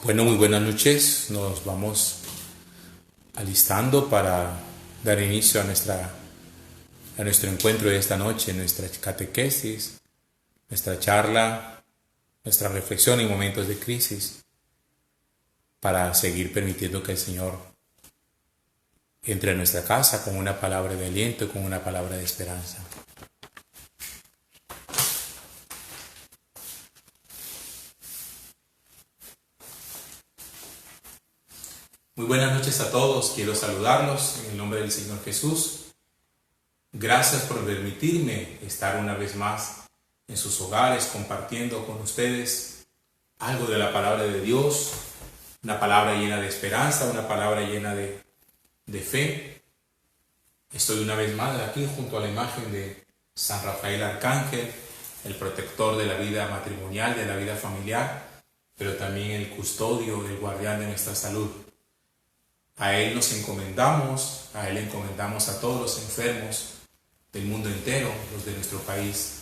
Bueno, muy buenas noches. Nos vamos alistando para dar inicio a nuestro encuentro de esta noche, nuestra catequesis, nuestra charla, nuestra reflexión en momentos de crisis, para seguir permitiendo que el Señor entre a nuestra casa con una palabra de aliento, con una palabra de esperanza. Muy buenas noches a todos. Quiero saludarlos en el nombre del Señor Jesús. Gracias por permitirme estar una vez más en sus hogares compartiendo con ustedes algo de la palabra de Dios, una palabra llena de esperanza, una palabra llena de fe. Estoy una vez más aquí junto a la imagen de San Rafael Arcángel, el protector de la vida matrimonial, de la vida familiar, pero también el custodio, el guardián de nuestra salud. A Él nos encomendamos, a Él encomendamos a todos los enfermos del mundo entero, los de nuestro país.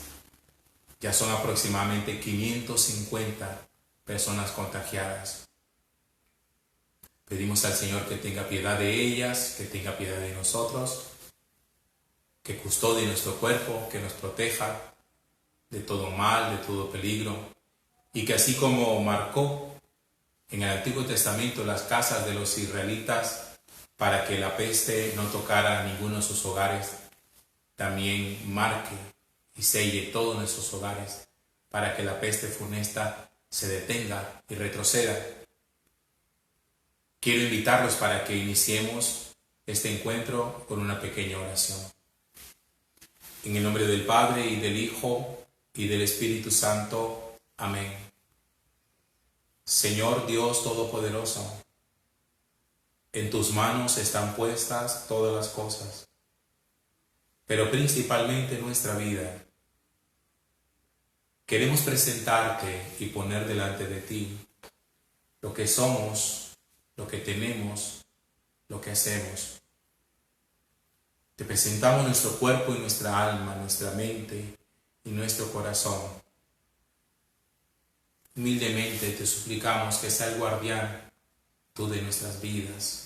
Ya son aproximadamente 550 personas contagiadas. Pedimos al Señor que tenga piedad de ellas, que tenga piedad de nosotros, que custodie nuestro cuerpo, que nos proteja de todo mal, de todo peligro, y que así como marcó en el Antiguo Testamento las casas de los israelitas para que la peste no tocara a ninguno de sus hogares, también marque y selle todos nuestros hogares para que la peste funesta se detenga y retroceda. Quiero invitarlos para que iniciemos este encuentro con una pequeña oración. En el nombre del Padre y del Hijo y del Espíritu Santo. Amén. Señor Dios Todopoderoso, en tus manos están puestas todas las cosas, pero principalmente nuestra vida. Queremos presentarte y poner delante de ti lo que somos, lo que tenemos, lo que hacemos. Te presentamos nuestro cuerpo y nuestra alma, nuestra mente y nuestro corazón. Humildemente te suplicamos que sea el guardián tú de nuestras vidas,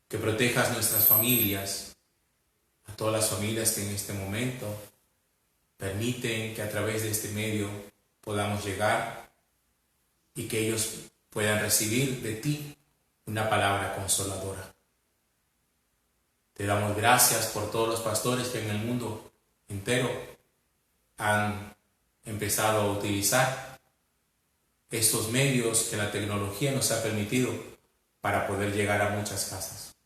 que protejas nuestras familias, a todas las familias que en este momento permiten que a través de este medio podamos llegar y que ellos puedan recibir de ti una palabra consoladora. Te damos gracias por todos los pastores que en el mundo entero han empezado a utilizar estos medios que la tecnología nos ha permitido para poder llegar a muchas casas.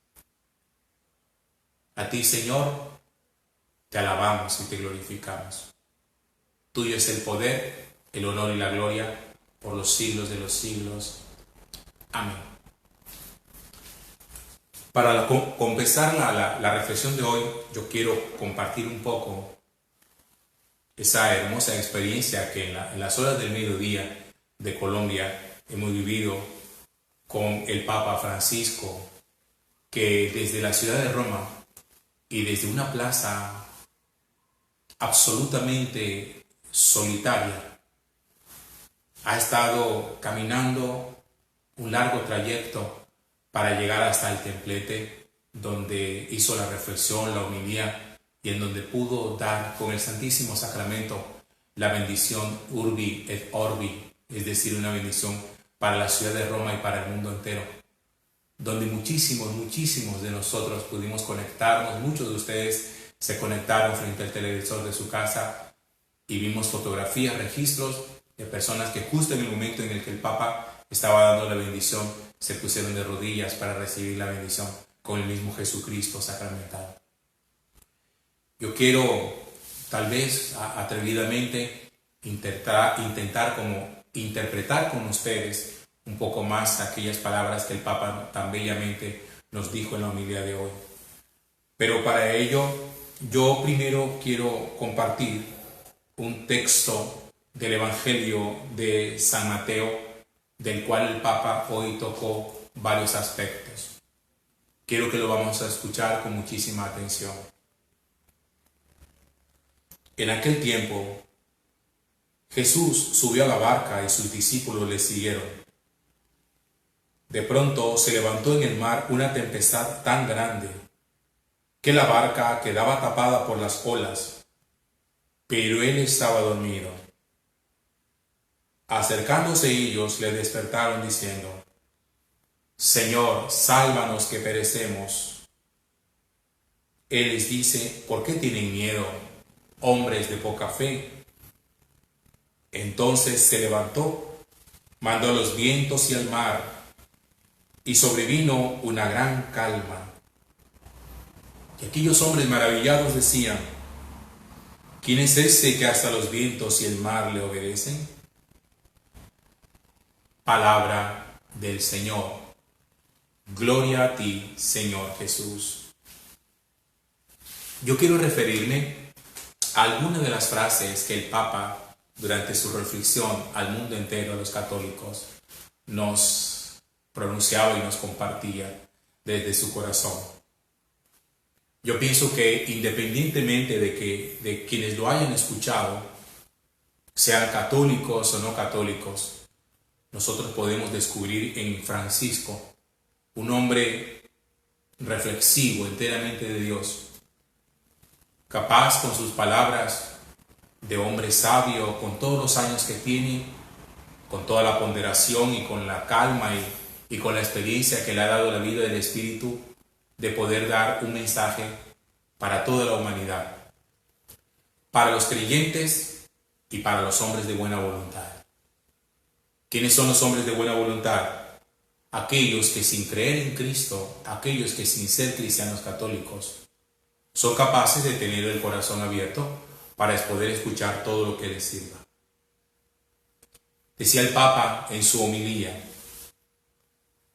A ti, Señor, te alabamos y te glorificamos. Tuyo es el poder, el honor y la gloria por los siglos de los siglos. Amén. Para compensar la reflexión de hoy, yo quiero compartir un poco esa hermosa experiencia que en las horas del mediodía de Colombia hemos vivido con el Papa Francisco, que desde la ciudad de Roma y desde una plaza absolutamente solitaria ha estado caminando un largo trayecto para llegar hasta el templete donde hizo la reflexión, la homilía y en donde pudo dar con el Santísimo Sacramento la bendición Urbi et Orbi, es decir, una bendición para la ciudad de Roma y para el mundo entero, donde muchísimos de nosotros pudimos conectarnos, muchos de ustedes se conectaron frente al televisor de su casa y vimos fotografías, registros de personas que justo en el momento en el que el Papa estaba dando la bendición, se pusieron de rodillas para recibir la bendición con el mismo Jesucristo sacramentado. Yo quiero, tal vez atrevidamente, intentar como interpretar con ustedes un poco más aquellas palabras que el Papa tan bellamente nos dijo en la homilía de hoy. Pero para ello, yo primero quiero compartir un texto del Evangelio de San Mateo, del cual el Papa hoy tocó varios aspectos. Quiero que lo vamos a escuchar con muchísima atención. En aquel tiempo, Jesús subió a la barca y sus discípulos le siguieron. De pronto se levantó en el mar una tempestad tan grande que la barca quedaba tapada por las olas, pero él estaba dormido. Acercándose ellos le despertaron diciendo: Señor, sálvanos que perecemos. Él les dice: ¿por qué tienen miedo, hombres de poca fe? Entonces se levantó, mandó los vientos y al mar, y sobrevino una gran calma. Y aquellos hombres maravillados decían: ¿quién es ese que hasta los vientos y el mar le obedecen? Palabra del Señor. Gloria a ti, Señor Jesús. Yo quiero referirme a algunas de las frases que el Papa, durante su reflexión al mundo entero, a los católicos, nos pronunciaba y nos compartía desde su corazón. Yo pienso que independientemente de quienes lo hayan escuchado, sean católicos o no católicos, nosotros podemos descubrir en Francisco un hombre reflexivo, enteramente de Dios, capaz con sus palabras de hombre sabio, con todos los años que tiene, con toda la ponderación y con la calma y con la experiencia que le ha dado la vida del Espíritu, de poder dar un mensaje para toda la humanidad, para los creyentes y para los hombres de buena voluntad. ¿Quiénes son los hombres de buena voluntad? Aquellos que sin creer en Cristo, aquellos que sin ser cristianos católicos, son capaces de tener el corazón abierto para poder escuchar todo lo que les sirva. Decía el Papa en su homilía: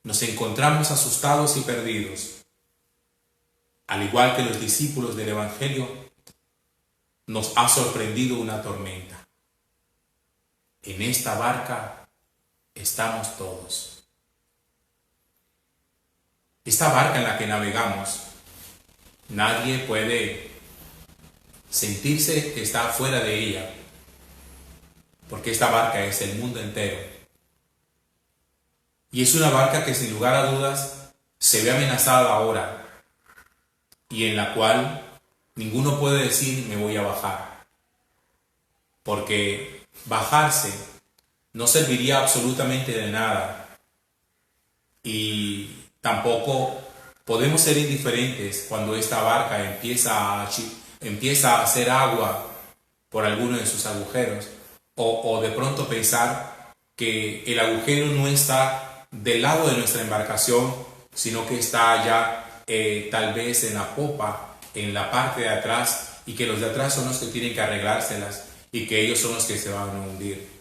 nos encontramos asustados y perdidos. Al igual que los discípulos del Evangelio, nos ha sorprendido una tormenta. En esta barca estamos todos. Esta barca en la que navegamos, nadie puede sentirse que está fuera de ella, porque esta barca es el mundo entero. Y es una barca que sin lugar a dudas se ve amenazada ahora, y en la cual ninguno puede decir me voy a bajar, porque bajarse no serviría absolutamente de nada, y tampoco podemos ser indiferentes cuando esta barca empieza a hacer agua por alguno de sus agujeros, o de pronto pensar que el agujero no está del lado de nuestra embarcación, sino que está allá tal vez en la popa, en la parte de atrás, y que los de atrás son los que tienen que arreglárselas y que ellos son los que se van a hundir.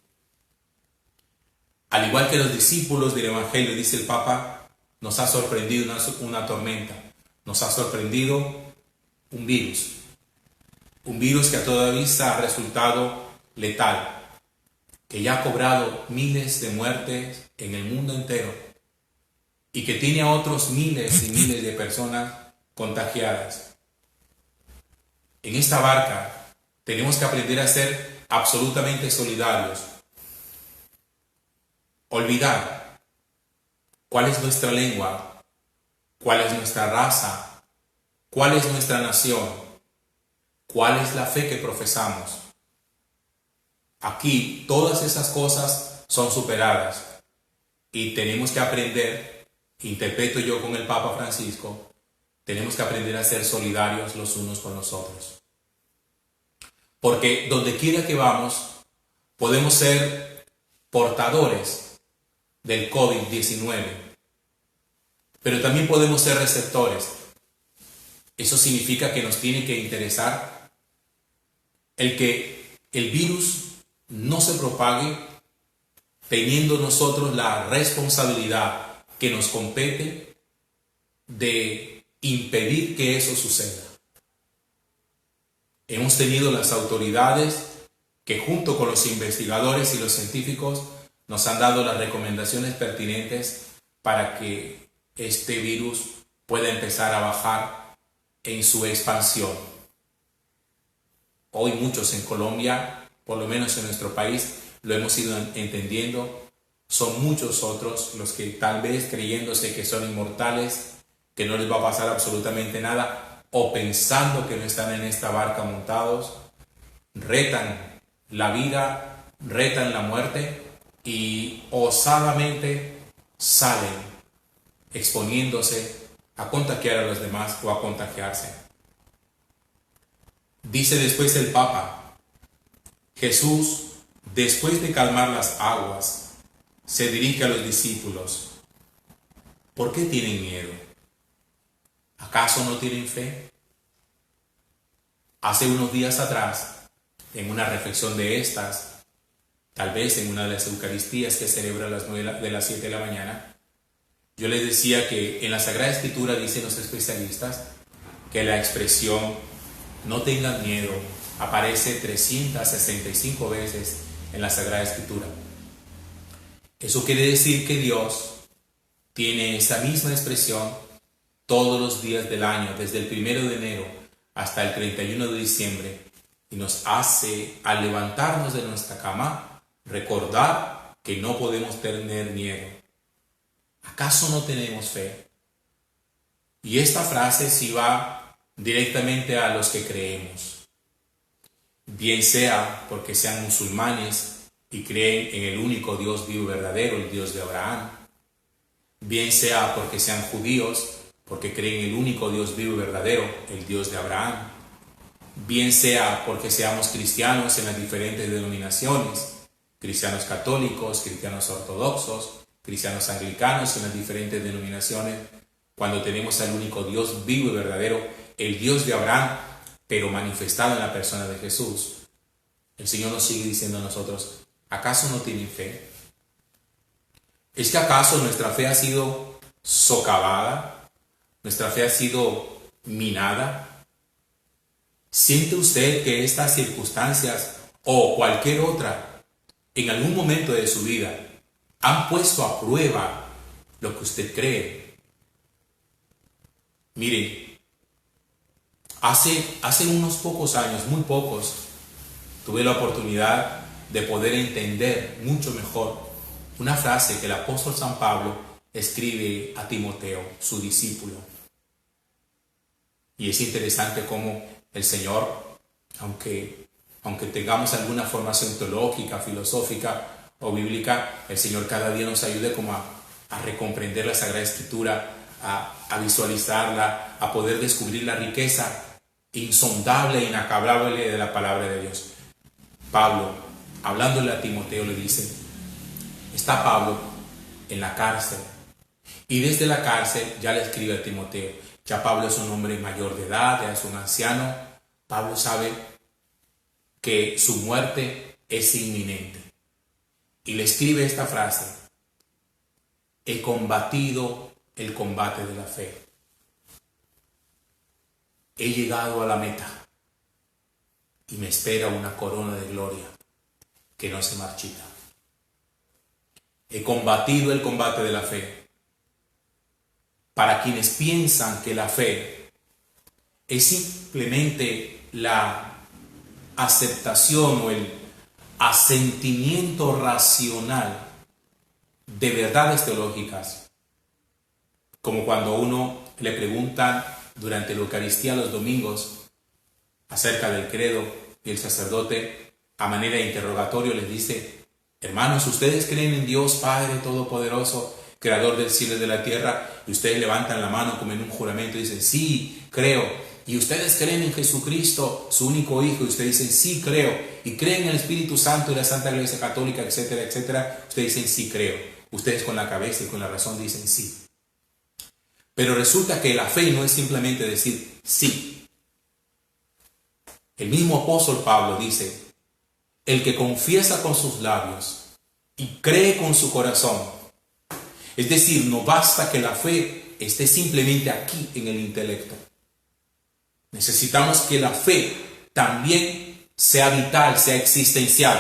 Al igual que los discípulos del Evangelio, dice el Papa, nos ha sorprendido una tormenta, nos ha sorprendido un virus que a toda vista ha resultado letal, que ya ha cobrado miles de muertes en el mundo entero y que tiene a otros miles y miles de personas contagiadas. En esta barca tenemos que aprender a ser absolutamente solidarios, olvidar cuál es nuestra lengua, cuál es nuestra raza, cuál es nuestra nación, cuál es la fe que profesamos. Aquí todas esas cosas son superadas y tenemos que aprender, interpreto yo con el Papa Francisco, tenemos que aprender a ser solidarios los unos con los otros. Porque donde quiera que vamos, podemos ser portadores del COVID-19, pero también podemos ser receptores. Eso significa que nos tiene que interesar el que el virus no se propague, teniendo nosotros la responsabilidad que nos compete de impedir que eso suceda. Hemos tenido las autoridades que junto con los investigadores y los científicos nos han dado las recomendaciones pertinentes para que este virus pueda empezar a bajar en su expansión. Hoy muchos en Colombia, por lo menos en nuestro país, lo hemos ido entendiendo. Son muchos otros los que tal vez creyéndose que son inmortales, que no les va a pasar absolutamente nada, o pensando que no están en esta barca montados, retan la vida, retan la muerte y osadamente salen exponiéndose a contagiar a los demás o a contagiarse. Dice después el Papa, Jesús, después de calmar las aguas, se dirige a los discípulos. ¿Por qué tienen miedo? ¿Acaso no tienen fe? Hace unos días atrás, en una reflexión de estas, tal vez en una de las Eucaristías que celebra a las 9 de las 7 de la mañana, yo les decía que en la Sagrada Escritura dicen los especialistas que la expresión no tengan miedo aparece 365 veces en la Sagrada Escritura. Eso quiere decir que Dios tiene esa misma expresión todos los días del año, desde el 1 de enero hasta el 31 de diciembre, y nos hace, al levantarnos de nuestra cama, recordar que no podemos tener miedo. ¿Acaso no tenemos fe? Y esta frase sí va directamente a los que creemos, bien sea porque sean musulmanes y creen en el único Dios vivo y verdadero, el Dios de Abraham, bien sea porque sean judíos, porque creen en el único Dios vivo y verdadero, el Dios de Abraham, bien sea porque seamos cristianos en las diferentes denominaciones, cristianos católicos, cristianos ortodoxos, cristianos anglicanos en las diferentes denominaciones, cuando tenemos al único Dios vivo y verdadero, el Dios de Abraham, pero manifestado en la persona de Jesús. El Señor nos sigue diciendo a nosotros, ¿acaso no tienen fe? ¿Es que acaso nuestra fe ha sido socavada? ¿Nuestra fe ha sido minada? ¿Siente usted que estas circunstancias o cualquier otra en algún momento de su vida han puesto a prueba lo que usted cree? Miren, hace unos pocos años, muy pocos, tuve la oportunidad de poder entender mucho mejor una frase que el apóstol San Pablo escribe a Timoteo, su discípulo. Y es interesante cómo el Señor, aunque tengamos alguna formación teológica, filosófica o bíblica, el Señor cada día nos ayude como a recomprender la Sagrada Escritura, a visualizarla, a poder descubrir la riqueza insondable e inacabable de la palabra de Dios. Pablo, hablándole a Timoteo, le dice, está Pablo en la cárcel y desde la cárcel ya le escribe a Timoteo. Ya Pablo es un hombre mayor de edad, ya es un anciano. Pablo sabe que su muerte es inminente y le escribe esta frase: he combatido el combate de la fe, he llegado a la meta y me espera una corona de gloria que no se marchita. He combatido el combate de la fe. Para quienes piensan que la fe es simplemente la aceptación o el asentimiento racional de verdades teológicas, como cuando uno le preguntan durante la Eucaristía los domingos acerca del credo y el sacerdote a manera de interrogatorio les dice: hermanos, ¿ustedes creen en Dios Padre Todopoderoso, Creador del cielo y de la tierra? Y ustedes levantan la mano como en un juramento y dicen: sí, creo. ¿Y ustedes creen en Jesucristo, su único Hijo? Y ustedes dicen: sí, creo. ¿Y creen en el Espíritu Santo y la Santa Iglesia Católica, etcétera, etcétera? Ustedes dicen: sí, creo. Ustedes con la cabeza y con la razón dicen sí. Pero resulta que la fe no es simplemente decir sí. El mismo apóstol Pablo dice: el que confiesa con sus labios y cree con su corazón. Es decir, no basta que la fe esté simplemente aquí en el intelecto. Necesitamos que la fe también sea vital, sea existencial.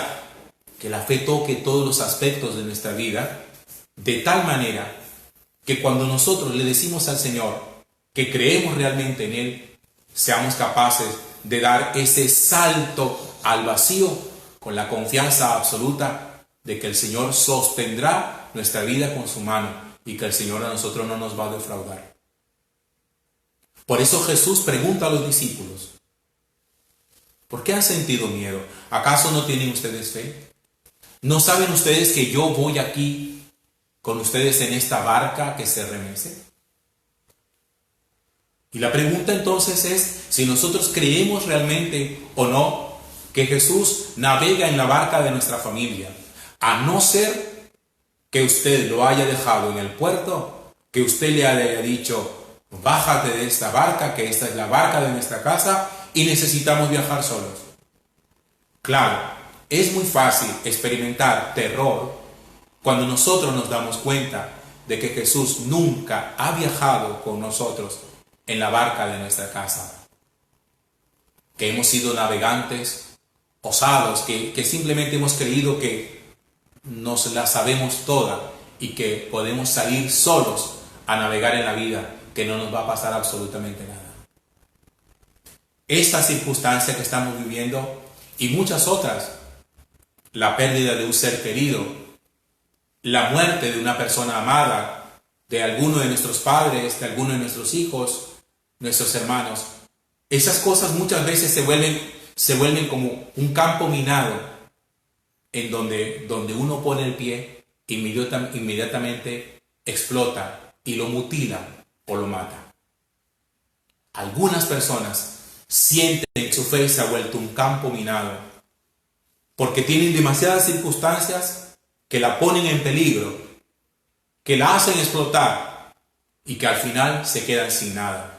Que la fe toque todos los aspectos de nuestra vida, de tal manera que cuando nosotros le decimos al Señor que creemos realmente en Él, seamos capaces de dar ese salto al vacío con la confianza absoluta de que el Señor sostendrá nuestra vida con su mano y que el Señor a nosotros no nos va a defraudar. Por eso Jesús pregunta a los discípulos: ¿por qué han sentido miedo? ¿Acaso no tienen ustedes fe? ¿No saben ustedes que yo voy aquí con ustedes en esta barca que se remece? Y la pregunta entonces es si nosotros creemos realmente o no que Jesús navega en la barca de nuestra familia, a no ser que usted lo haya dejado en el puerto, que usted le haya dicho: bájate de esta barca, que esta es la barca de nuestra casa y necesitamos viajar solos. Claro, es muy fácil experimentar terror cuando nosotros nos damos cuenta de que Jesús nunca ha viajado con nosotros en la barca de nuestra casa, que hemos sido navegantes osados, que simplemente hemos creído que nos la sabemos toda y que podemos salir solos a navegar en la vida, que no nos va a pasar absolutamente nada. Esta circunstancia que estamos viviendo y muchas otras, la pérdida de un ser querido, la muerte de una persona amada, de alguno de nuestros padres, de alguno de nuestros hijos, nuestros hermanos, esas cosas muchas veces se vuelven como un campo minado en donde uno pone el pie, inmediatamente explota y lo mutila o lo mata. Algunas personas sienten que su fe se ha vuelto un campo minado porque tienen demasiadas circunstancias que la ponen en peligro, que la hacen explotar y que al final se quedan sin nada.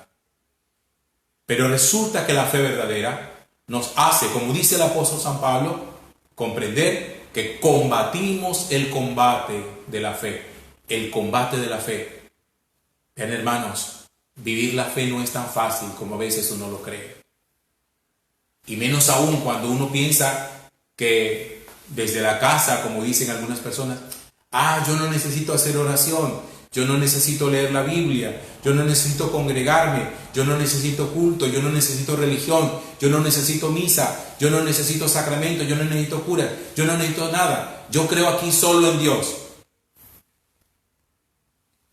Pero resulta que la fe verdadera nos hace, como dice el apóstol San Pablo, comprender que combatimos el combate de la fe. El combate de la fe. Vean, hermanos, vivir la fe no es tan fácil como a veces uno lo cree. Y menos aún cuando uno piensa que desde la casa, como dicen algunas personas, yo no necesito hacer oración, yo no necesito leer la Biblia, yo no necesito congregarme, yo no necesito culto, yo no necesito religión, yo no necesito misa, yo no necesito sacramento, yo no necesito cura, yo no necesito nada, yo creo aquí solo en Dios.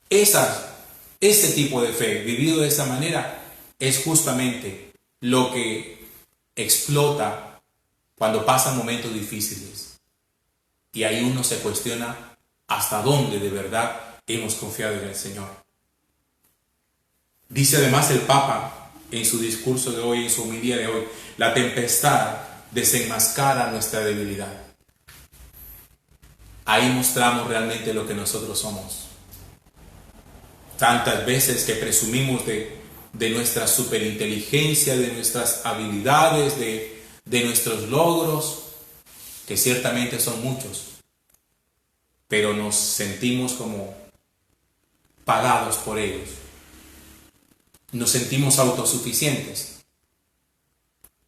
Ese tipo de fe, vivido de esa manera, es justamente lo que explota cuando pasan momentos difíciles. Y ahí uno se cuestiona hasta dónde de verdad hemos confiado en el Señor. Dice además el Papa en su discurso de hoy, en su homilía de hoy: la tempestad desenmascara nuestra debilidad. Ahí mostramos realmente lo que nosotros somos. Tantas veces que presumimos de nuestra superinteligencia, de nuestras habilidades, de nuestros logros, que ciertamente son muchos, pero nos sentimos como pagados por ellos. Nos sentimos autosuficientes.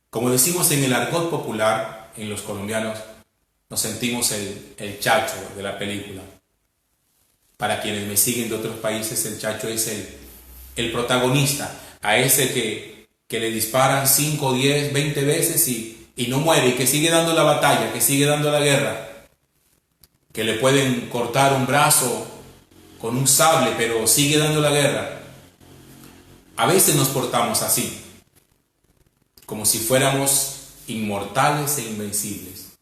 Como decimos en el argot popular, en los colombianos, nos sentimos el chacho de la película. Para quienes me siguen de otros países, el chacho es el protagonista, a ese que le disparan 5, 10, 20 veces y no muere, y que sigue dando la batalla, que sigue dando la guerra, que le pueden cortar un brazo con un sable, pero sigue dando la guerra. A veces nos portamos así, como si fuéramos inmortales e invencibles.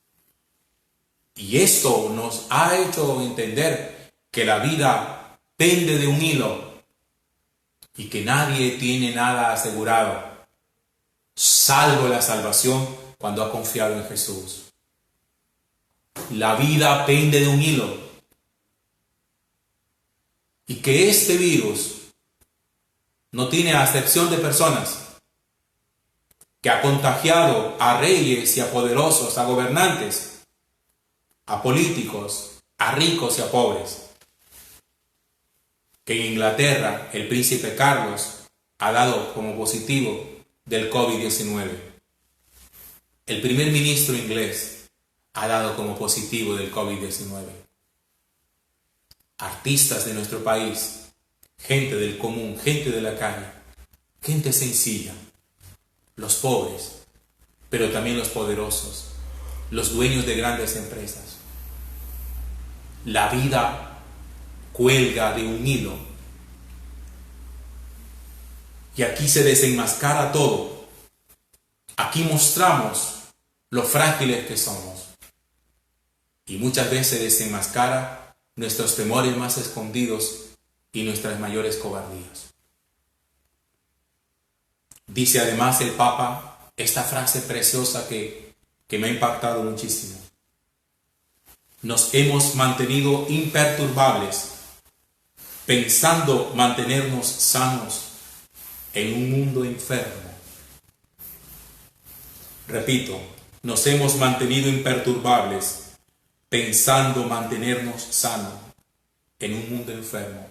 Y esto nos ha hecho entender que la vida pende de un hilo y que nadie tiene nada asegurado, salvo la salvación cuando ha confiado en Jesús. La vida pende de un hilo. Y que este virus no tiene acepción de personas, que ha contagiado a reyes y a poderosos, a gobernantes, a políticos, a ricos y a pobres. Que en Inglaterra el príncipe Carlos ha dado como positivo del COVID-19. El primer ministro inglés ha dado como positivo del COVID-19. Artistas de nuestro país, gente del común, gente de la calle, gente sencilla, los pobres, pero también los poderosos, los dueños de grandes empresas. La vida cuelga de un hilo. Y aquí se desenmascara todo. Aquí mostramos lo frágiles que somos. Y muchas veces desenmascara nuestros temores más escondidos y nuestras mayores cobardías. Dice además el Papa esta frase preciosa que me ha impactado muchísimo. Nos hemos mantenido imperturbables, pensando mantenernos sanos en un mundo enfermo. Repito, nos hemos mantenido imperturbables, pensando mantenernos sanos en un mundo enfermo.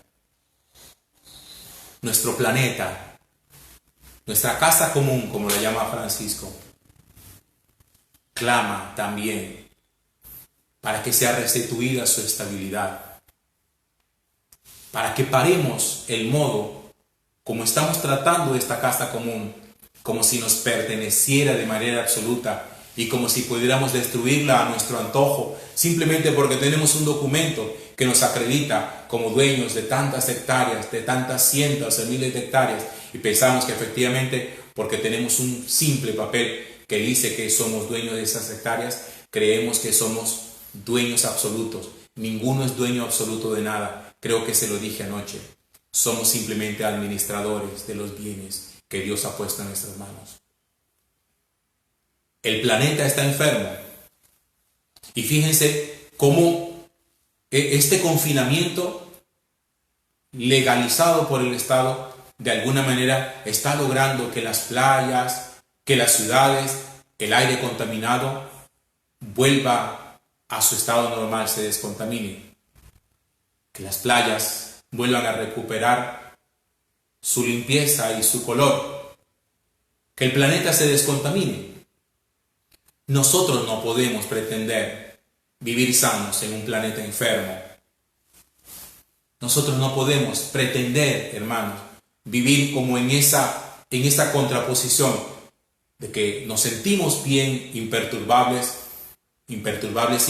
Nuestro planeta, nuestra casa común, como la llama Francisco, clama también para que sea restituida su estabilidad, para que paremos el modo como estamos tratando esta casa común, como si nos perteneciera de manera absoluta y como si pudiéramos destruirla a nuestro antojo, simplemente porque tenemos un documento que nos acredita como dueños de tantas hectáreas, de tantas cientos de miles de hectáreas, y pensamos que efectivamente, porque tenemos un simple papel que dice que somos dueños de esas hectáreas, creemos que somos dueños absolutos. Ninguno es dueño absoluto de nada. Creo que se lo dije anoche. Somos simplemente administradores de los bienes que Dios ha puesto en nuestras manos. El planeta está enfermo. Y fíjense cómo este confinamiento legalizado por el Estado de alguna manera está logrando que las playas, que las ciudades, el aire contaminado vuelva a su estado normal, se descontamine. Que las playas vuelvan a recuperar su limpieza y su color. Que el planeta se descontamine. Nosotros no podemos pretender vivir sanos en un planeta enfermo. Nosotros no podemos pretender, hermanos, vivir como en esa contraposición de que nos sentimos bien, imperturbables. Imperturbables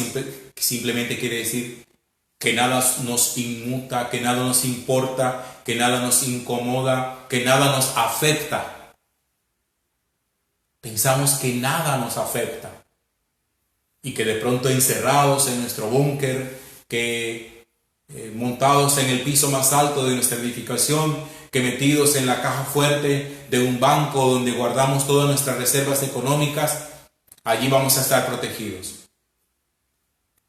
simplemente quiere decir que nada nos inmuta, que nada nos importa, que nada nos incomoda, que nada nos afecta. Pensamos que nada nos afecta y que de pronto encerrados en nuestro búnker, que montados en el piso más alto de nuestra edificación, que metidos en la caja fuerte de un banco donde guardamos todas nuestras reservas económicas, allí vamos a estar protegidos.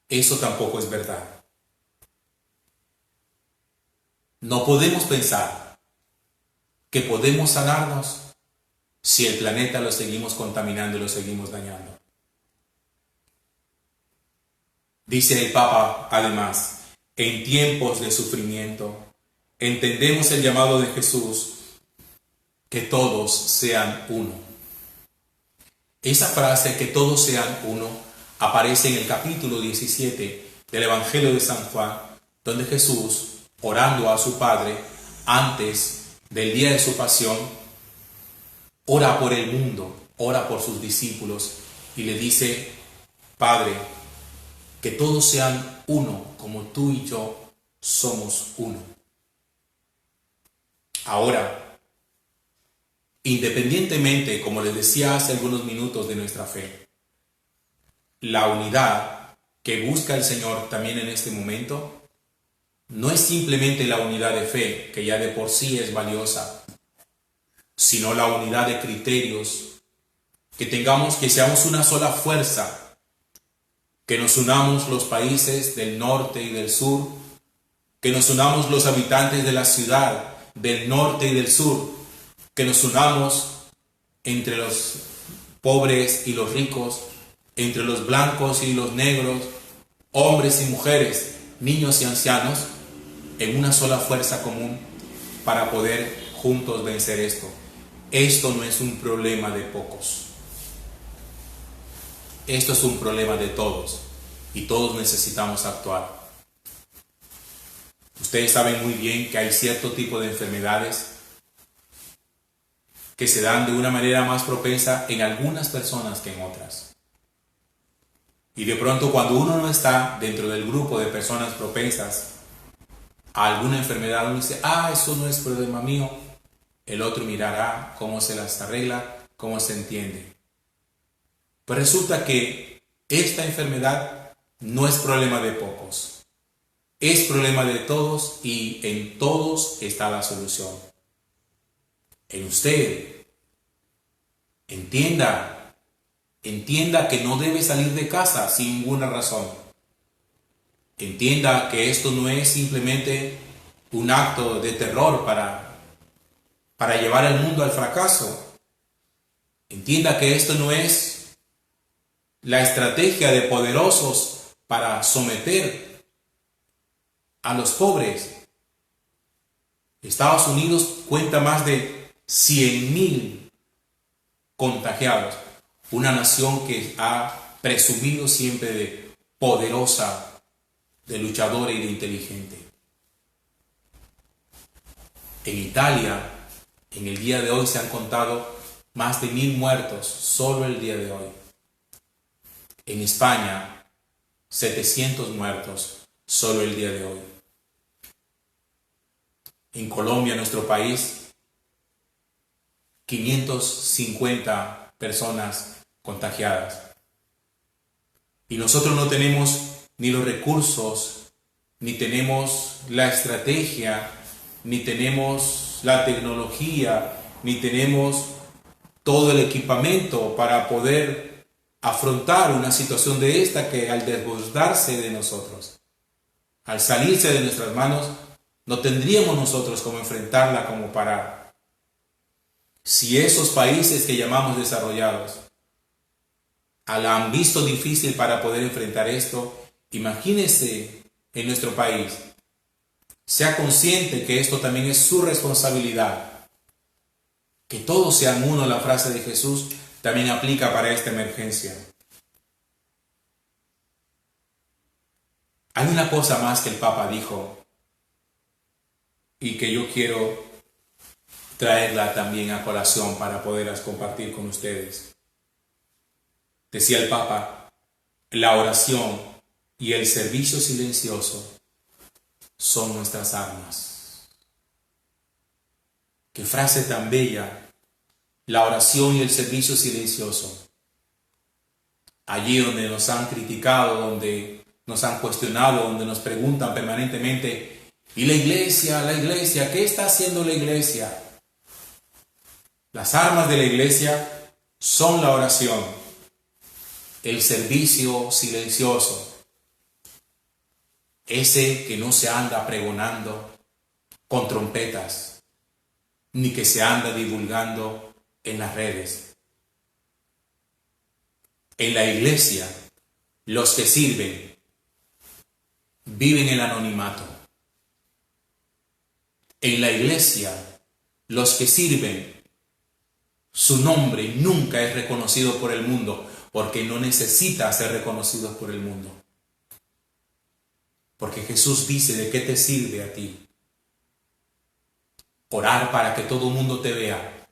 Eso tampoco es verdad. No podemos pensar que podemos sanarnos si el planeta lo seguimos contaminando y lo seguimos dañando. Dice el Papa, además, en tiempos de sufrimiento, entendemos el llamado de Jesús, que todos sean uno. Esa frase, que todos sean uno, aparece en el capítulo 17 del Evangelio de San Juan, donde Jesús, orando a su Padre antes del día de su pasión, ora por el mundo, ora por sus discípulos y le dice: Padre, que todos sean uno, como tú y yo somos uno. Ahora, independientemente, como les decía hace algunos minutos, de nuestra fe, la unidad que busca el Señor también en este momento no es simplemente la unidad de fe, que ya de por sí es valiosa, sino la unidad de criterios, que seamos una sola fuerza, que nos unamos los países del norte y del sur, que nos unamos los habitantes de la ciudad, del norte y del sur, que nos unamos entre los pobres y los ricos, entre los blancos y los negros, hombres y mujeres, niños y ancianos, en una sola fuerza común para poder juntos vencer esto. Esto no es un problema de pocos. Esto es un problema de todos y todos necesitamos actuar. Ustedes saben muy bien que hay cierto tipo de enfermedades que se dan de una manera más propensa en algunas personas que en otras. Y de pronto, cuando uno no está dentro del grupo de personas propensas, a alguna enfermedad, uno dice, eso no es problema mío. El otro mirará cómo se las arregla, cómo se entiende. Pues resulta que esta enfermedad no es problema de pocos. Es problema de todos y en todos está la solución. En usted. Entienda que no debe salir de casa sin ninguna razón. Entienda que esto no es simplemente un acto de terror para llevar al mundo al fracaso. Entienda que esto no es la estrategia de poderosos para someter a los pobres. Estados Unidos cuenta más de 100,000 contagiados. Una nación que ha presumido siempre de poderosa, de luchadora y de inteligente. En Italia, en el día de hoy se han contado más de 1,000 muertos, solo el día de hoy. En España, 700 muertos, solo el día de hoy. En Colombia, nuestro país, 550 personas contagiadas. Y nosotros no tenemos ni los recursos, ni tenemos la estrategia, ni tenemos la tecnología, ni tenemos todo el equipamiento para poder afrontar una situación de esta que al desbordarse de nosotros, al salirse de nuestras manos, no tendríamos nosotros cómo enfrentarla, cómo parar. Si esos países que llamamos desarrollados la han visto difícil para poder enfrentar esto, imagínese en nuestro país. Sea consciente que esto también es su responsabilidad. Que todos sean uno, la frase de Jesús, también aplica para esta emergencia. Hay una cosa más que el Papa dijo y que yo quiero traerla también a colación para poderlas compartir con ustedes. Decía el Papa, la oración y el servicio silencioso son nuestras armas. Qué frase tan bella, la oración y el servicio silencioso. Allí donde nos han criticado, donde nos han cuestionado, donde nos preguntan permanentemente, ¿y la iglesia, qué está haciendo la iglesia? Las armas de la iglesia son la oración, el servicio silencioso, ese que no se anda pregonando con trompetas, ni que se anda divulgando en las redes. En la iglesia, los que sirven viven el anonimato. En la iglesia, los que sirven, su nombre nunca es reconocido por el mundo, porque no necesita ser reconocido por el mundo. Porque Jesús dice, ¿de qué te sirve a ti orar para que todo el mundo te vea?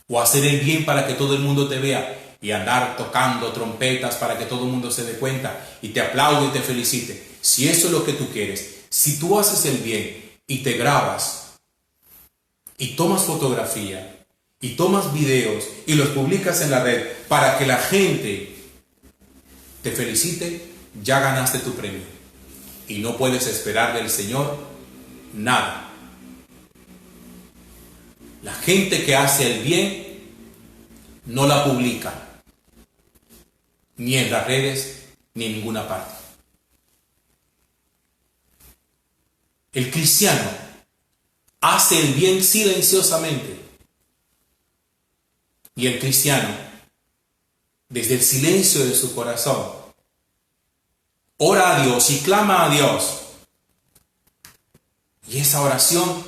O hacer el bien para que todo el mundo te vea y andar tocando trompetas para que todo el mundo se dé cuenta y te aplaude y te felicite. Si eso es lo que tú quieres, si tú haces el bien y te grabas y tomas fotografía y tomas videos y los publicas en la red para que la gente te felicite, ya ganaste tu premio. Y no puedes esperar del Señor nada. La gente que hace el bien no la publica, ni en las redes, ni en ninguna parte. El cristiano hace el bien silenciosamente. Y el cristiano, desde el silencio de su corazón, ora a Dios y clama a Dios. Y esa oración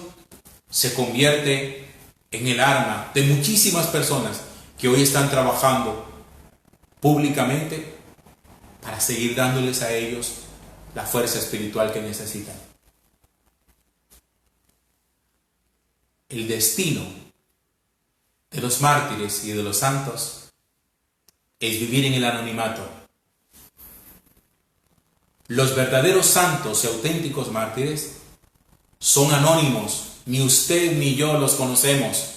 se convierte en el arma de muchísimas personas que hoy están trabajando públicamente para seguir dándoles a ellos la fuerza espiritual que necesitan. El destino de los mártires y de los santos es vivir en el anonimato. Los verdaderos santos y auténticos mártires son anónimos. Ni usted ni yo los conocemos.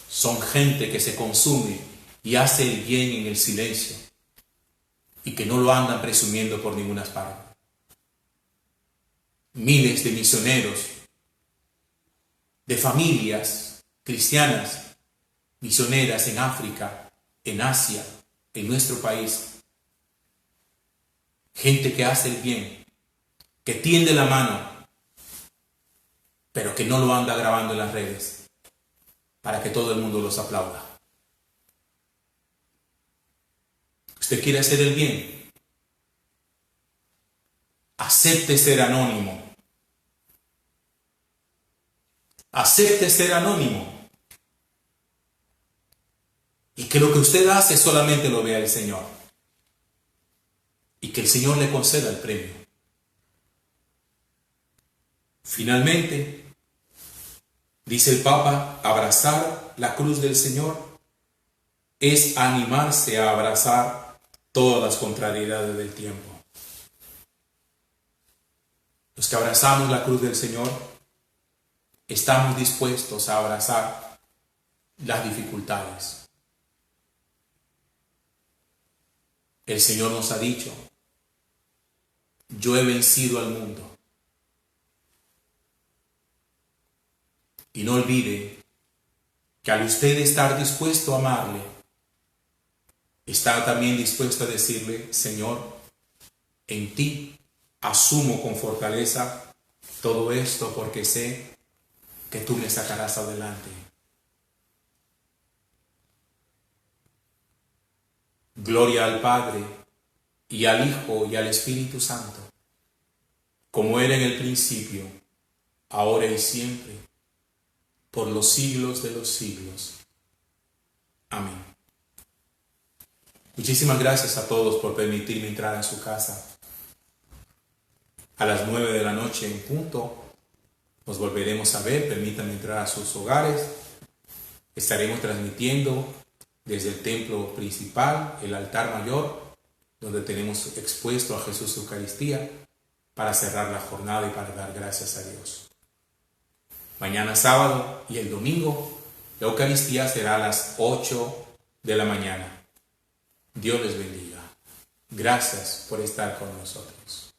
Son gente que se consume y hace el bien en el silencio y que no lo andan presumiendo por ninguna parte. Miles de misioneros, de familias cristianas, misioneras en África, en Asia, en nuestro país. Gente que hace el bien, que tiende la mano, pero que no lo anda grabando en las redes para que todo el mundo los aplauda. ¿Usted quiere hacer el bien? Acepte ser anónimo. Acepte ser anónimo. Y que lo que usted hace solamente lo vea el Señor. Y que el Señor le conceda el premio. Finalmente, dice el Papa, abrazar la cruz del Señor es animarse a abrazar todas las contrariedades del tiempo. Los que abrazamos la cruz del Señor estamos dispuestos a abrazar las dificultades. El Señor nos ha dicho, yo he vencido al mundo. Y no olvide que al usted estar dispuesto a amarle, está también dispuesto a decirle, Señor, en ti asumo con fortaleza todo esto porque sé que tú me sacarás adelante. Gloria al Padre, y al Hijo, y al Espíritu Santo, como era en el principio, ahora y siempre, por los siglos de los siglos. Amén. Muchísimas gracias a todos por permitirme entrar a su casa. A las 9 de la noche en punto nos volveremos a ver. Permítanme entrar a sus hogares. Estaremos transmitiendo desde el templo principal, el altar mayor, donde tenemos expuesto a Jesús Eucaristía, para cerrar la jornada y para dar gracias a Dios. Mañana sábado y el domingo, la Eucaristía será a las 8 de la mañana. Dios les bendiga. Gracias por estar con nosotros.